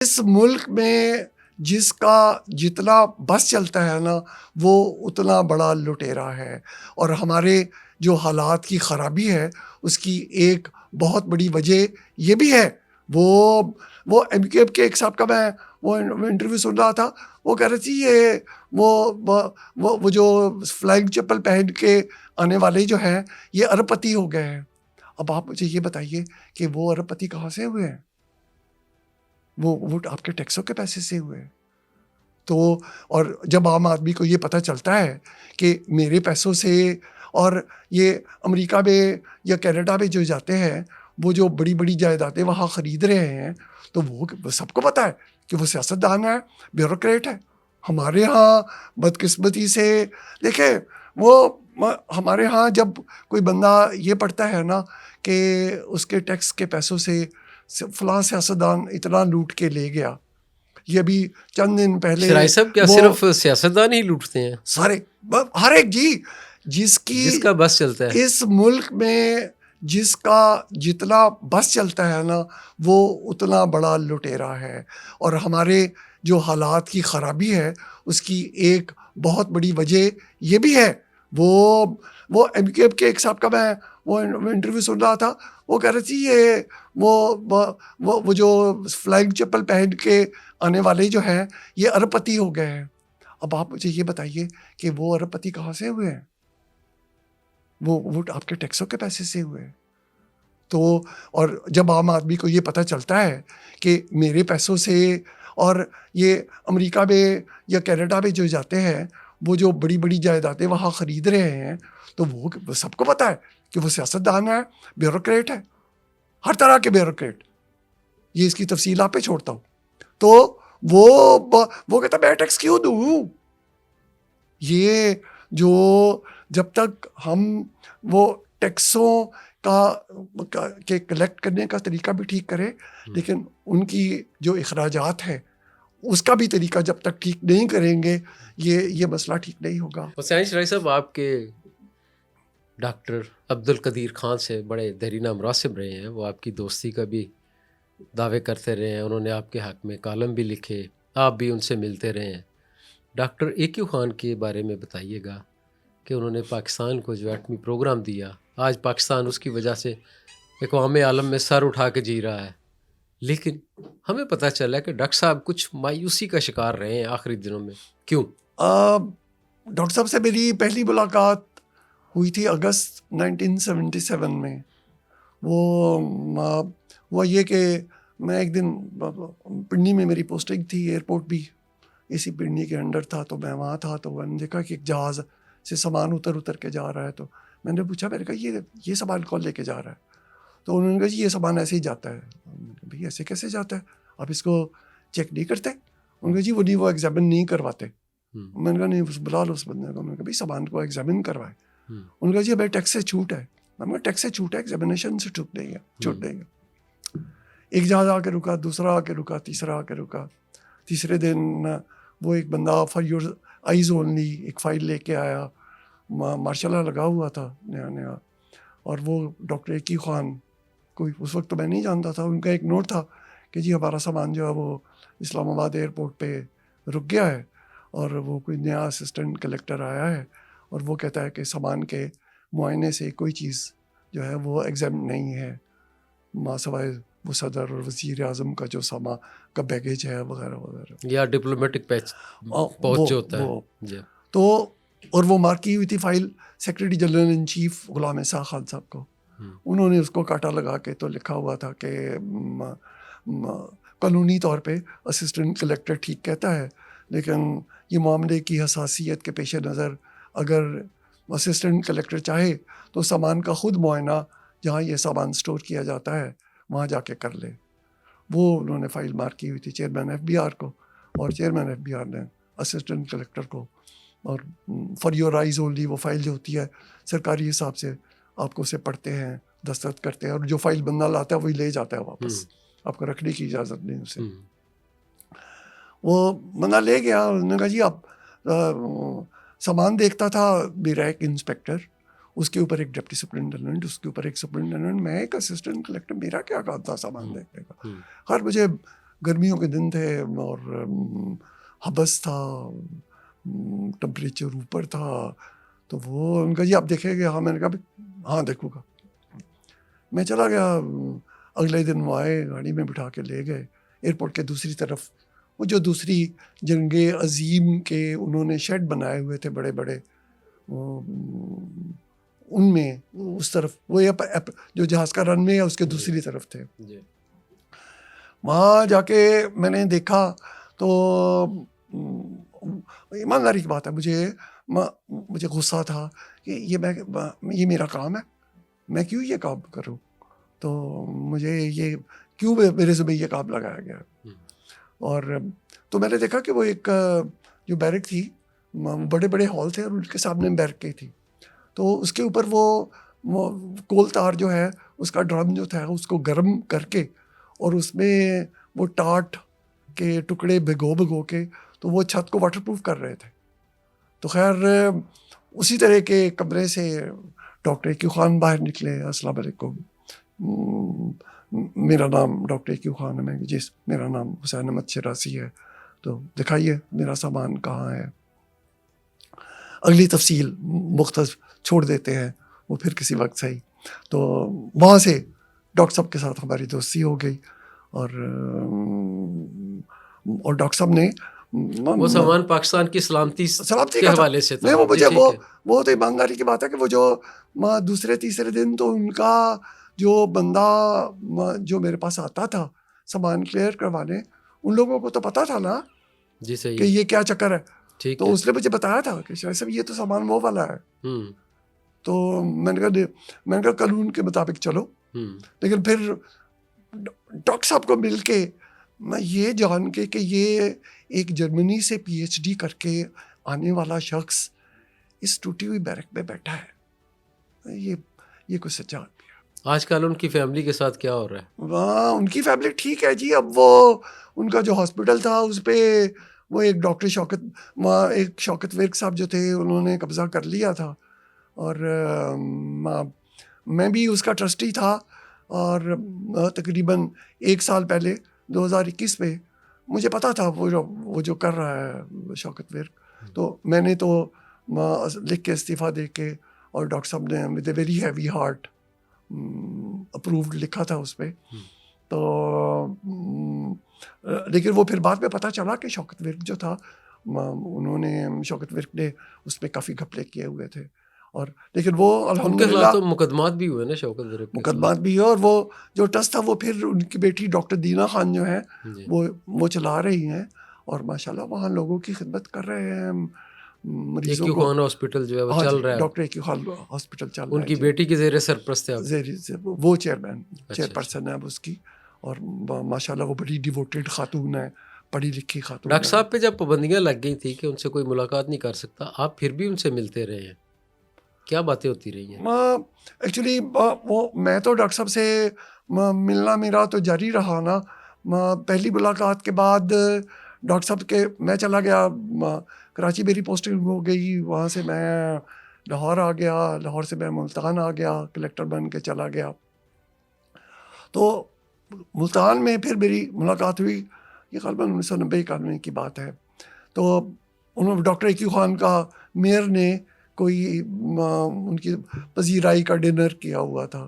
इस मुल्क में जिसका जितना बस चलता है ना, वो उतना बड़ा लुटेरा है। और हमारे जो हालात की ख़राबी है, उसकी एक बहुत बड़ी वजह ये भी है। वो एमक्यूएम के एक साहब का मैं वो इंटरव्यू सुन रहा था। वो कह रहे थी ये वो जो फ्लाइंग चप्पल पहन के आने वाले जो हैं, ये अरबपति हो गए हैं। अब आप मुझे ये बताइए कि वो अरबपति कहाँ से हुए हैं? वो आपके टैक्सों के पैसे से हुए हैं। तो और जब आम आदमी को ये पता चलता है कि मेरे पैसों से, और ये अमेरिका में या कनाडा में जो जाते हैं, वो जो बड़ी बड़ी जायदादें वहाँ ख़रीद रहे हैं, तो वो सबको पता है कि वो सियासतदान है, ब्यूरोक्रेट है। हमारे यहाँ बदकिस्मती से देखें, हमारे यहाँ जब कोई बंदा ये पढ़ता है ना कि उसके टैक्स के पैसों से फलां सियासतदान इतना लूट के ले गया, ये अभी चंद दिन पहले शराय साहब क्या वो सिर्फ सियासतदान ही लूटते हैं? सारे हर एक जी, जिसका बस चलता है। इस मुल्क में जिसका जितना बस चलता है ना, वो उतना बड़ा लुटेरा है। और हमारे जो हालात की ख़राबी है, उसकी एक बहुत बड़ी वजह ये भी है। वो एमक्यूएम के एक साहब का मैं वो इंटरव्यू सुन रहा था। वो कह रहे थी ये वो जो फ्लाइंग चप्पल पहन के आने वाले जो हैं, ये अरबपति हो गए हैं। अब आप मुझे ये बताइए कि वो अरबपति कहाँ से हुए हैं? वो आपके टैक्सों के पैसे से हुए हैं। तो और जब आम आदमी को ये पता चलता है कि मेरे पैसों से, और ये अमेरिका में या कनाडा में जो जाते हैं, वो जो बड़ी बड़ी जायदादें वहाँ ख़रीद रहे हैं, तो वो सबको पता है कि वो सियासतदान है, ब्यूरोक्रेट है, हर तरह के ब्यूरोक्रेट। ये इसकी तफसील आप पे छोड़ता हूँ। तो वो कहता मैं टैक्स क्यों दूँ? ये जो जब तक हम वो टैक्सों के कलेक्ट करने का तरीका भी ठीक करें, लेकिन उनकी जो अखराजात है उसका भी तरीका जब तक ठीक नहीं करेंगे, ये मसला ठीक नहीं होगा। हुसैन शराय साहब, आपके डॉक्टर अब्दुल कदीर खान से बड़े देरीना मुरासिब रहे हैं। वो आपकी दोस्ती का भी दावे करते रहे हैं। उन्होंने आपके हक़ में कॉलम भी लिखे, आप भी उनसे मिलते रहे हैं। डॉक्टर ए.क्यू. खान के बारे में बताइएगा कि उन्होंने पाकिस्तान को जो एटमी प्रोग्राम दिया, आज पाकिस्तान उसकी वजह से अक़वाम आलम में सर उठा के जी रहा है। लेकिन हमें पता चला कि डॉक्टर साहब कुछ मायूसी का शिकार रहे हैं आखिरी दिनों में। क्यों? डॉक्टर साहब से मेरी पहली मुलाकात हुई थी अगस्त 1977 में। वो ये कि मैं एक दिन पिंडी में मेरी पोस्टिंग थी, एयरपोर्ट भी इसी पिंडी के अंडर था, तो मैं वहाँ था। तो मैंने देखा कि एक जहाज़ से सामान उतर के जा रहा है। तो मैंने पूछा, मैंने कहा ये सामान कौन लेके जा रहा है? तो उन्होंने कहा जी ये सामान ऐसे ही जाता है। भाई ऐसे कैसे जाता है, आप इसको चेक नहीं करते? उन्होंने कहा जी वो एग्जामिन नहीं करवाते। मैंने कहा नहीं, बुला लो उस बंदे को। मैंने कहा भाई सामान को एग्जामिन करवाए। उन्होंने कहा जी भाई टैक्स से छूट है। मैंने कहा टैक्स से छूट है, एग्जामिनेशन से छूट नहीं है। एक जहाज आके रुका, दूसरा आके रुका, तीसरा आके रुका। तीसरे दिन वो एक बंदा फॉर योर आइज ओनली एक फ़ाइल लेके आया, मार्शाल्लाह लगा हुआ था नया। और वो डॉक्टर ए.क्यू. खान, कोई उस वक्त तो मैं नहीं जानता था। उनका एक नोट था कि जी हमारा सामान जो है वो इस्लामाबाद एयरपोर्ट पे रुक गया है, और वो कोई नया असिस्टेंट कलेक्टर आया है, और वो कहता है कि सामान के मुआयने से कोई चीज़ जो है वो एग्जाम नहीं है, मासवाए वो सदर और वज़ीर आज़म का जो सामान का बैगेज है वगैरह वगैरह, या डिप्लोमेटिक पहुंच जो होता है। तो और वो मार्क की हुई थी file secretary general in chief Ghulam Isa Khan साहब को। उन्होंने उसको काटा लगा के तो लिखा हुआ था कि कानूनी तौर पे असिस्टेंट कलेक्टर ठीक कहता है, लेकिन ये मामले की हसासियत के पेश नज़र अगर असिस्टेंट कलेक्टर चाहे तो सामान का खुद मुआयना जहाँ ये सामान स्टोर किया जाता है वहाँ जाके कर ले। वो उन्होंने फ़ाइल मार्क की हुई थी चेयरमैन FBI को, और चेयरमैन FBI ने असिस्टेंट कलेक्टर को। और फॉर योर आइज ओनली वो फ़ाइल जो होती है सरकारी हिसाब से आपको उसे पढ़ते हैं, दस्तखत करते हैं, और जो फाइल बंदा लाता है वही ले जाता है वापस, आपको रखने की इजाज़त नहीं उसे। वो बंदा ले गया। उन्होंने कहा जी आप सामान देखता था मेरा एक इंस्पेक्टर, उसके ऊपर एक डिप्टी सुपरिटेंडेंट, उसके ऊपर एक सुपरिटेंडेंट, मैं एक असिस्टेंट कलेक्टर, मेरा क्या काम था सामान देखने का। खैर मुझे गर्मियों के दिन थे और हबस था, टेम्परेचर ऊपर था। तो वो उनका जी आप देखेंगे? हाँ, मैंने कहा हाँ देखूँगा। मैं चला गया। अगले दिन वो आए, गाड़ी में बिठा के ले गए एयरपोर्ट के दूसरी तरफ। वो जो दूसरी जंगे अजीम के उन्होंने शेड बनाए हुए थे बड़े बड़े, उनमें उस तरफ वो जो जहाज़ का रनवे है उसके दूसरी तरफ थे। वहाँ जाके मैंने देखा तो ईमानदारी की बात है, मुझे गुस्सा था कि ये मेरा काम है, मैं क्यों ये काम करूं? तो मुझे ये क्यों मेरे से ये काम लगाया गया? और तो मैंने देखा कि वो एक जो बैरक थी, बड़े बड़े हॉल थे और उनके सामने बैरकें थी। तो उसके ऊपर वो कोल तार जो है उसका ड्रम जो था उसको गर्म करके और उसमें वो टाट के टुकड़े भिगो के तो वो छत को वाटरप्रूफ कर रहे थे। तो खैर उसी तरह के कमरे से डॉक्टर इक्यू खान बाहर निकले। अस्सलाम वालेकुम, मेरा नाम डॉक्टर इक्यू खान है। मैं मेरा नाम हुसैन अहमद शरासी है, तो दिखाइए मेरा सामान कहाँ है। अगली तफसील मुख्तस छोड़ देते हैं, वो फिर किसी वक्त सही। तो वहाँ से डॉक्टर साहब के साथ हमारी दोस्ती हो गई और डॉक्टर साहब ने वो सामान पाकिस्तान की सलामती के का हवाले से था। नहीं, वो मुझे वो तो ईमानदारी की बात है कि वो जो दूसरे तीसरे दिन तो उनका जो बंदा जो मेरे पास आता था सामान क्लियर करवाने, उन लोगों को तो पता था ना जी सही कि ये क्या चक्कर है। तो है। उसने मुझे बताया था कि शायद साहब ये तो सामान वो वाला है। तो मैंने कहा कानून के मुताबिक चलो। लेकिन फिर डॉक्टर साहब को मिलके मैं ये जान के कि ये एक जर्मनी से पीएचडी करके आने वाला शख्स इस टूटी हुई बैरक में बैठा है, ये कुछ सच्चा आदमी है। आजकल उनकी फैमिली के साथ क्या हो रहा है? वहाँ उनकी फैमिली ठीक है जी। अब वो उनका जो हॉस्पिटल था उस पर वो एक डॉक्टर शौकत विर्क साहब जो थे उन्होंने कब्जा कर लिया था और मैं भी उसका ट्रस्टी था। और तकरीबन 1 साल पहले 2021 में मुझे पता था वो जो कर रहा है शौकत विर्क। तो मैंने तो लिख के इस्तीफ़ा दे के और डॉक्टर साहब ने with a very heavy heart approved लिखा था उस पर। तो लेकिन वो फिर बाद में पता चला कि शौकत विर्क जो था शौकत विर्क ने उस पर काफ़ी घपले किए हुए थे। और लेकिन वो अल्हम्दुलिल्लाह तो मुकदमात भी हुए ना शौकत विर्क, मुकदमात भी है। और वो जो ट्रस्ट था वो फिर उनकी बेटी डॉक्टर दीना खान जो है वो चला रही हैं और माशाल्लाह वहाँ लोगों की खिदमत कर रहे हैं, मरीजों को। खान हॉस्पिटल जो है वो चल रहा है, डॉक्टर इक्यू खान हॉस्पिटल चल रहा है। उनकी बेटी की ज़ेर सरपरस्त है, वो चेयरपर्सन है अब उसकी। और माशाल्लाह वो बड़ी डिवोटेड खातून है, पढ़ी लिखी खातून। डॉक्टर साहब पे जब पाबंदियाँ लग गई थी कि उनसे कोई मुलाकात नहीं कर सकता, आप फिर भी उनसे मिलते रहे हैं, क्या बातें होती रही हैं? एक्चुअली वो मैं तो डॉक्टर साहब से मिलना मेरा तो जारी रहा ना। पहली मुलाकात के बाद डॉक्टर साहब के मैं चला गया, कराची मेरी पोस्टिंग हो गई, वहाँ से मैं लाहौर आ गया, लाहौर से मैं मुल्तान आ गया, कलेक्टर बन के चला गया। तो मुल्तान में फिर मेरी मुलाकात हुई, ये ग़ालिबन 1990-91 की बात है। तो उन्होंने डॉक्टर इक्यू खान का मेयर ने कोई उनकी पजीराई का डिनर किया हुआ था।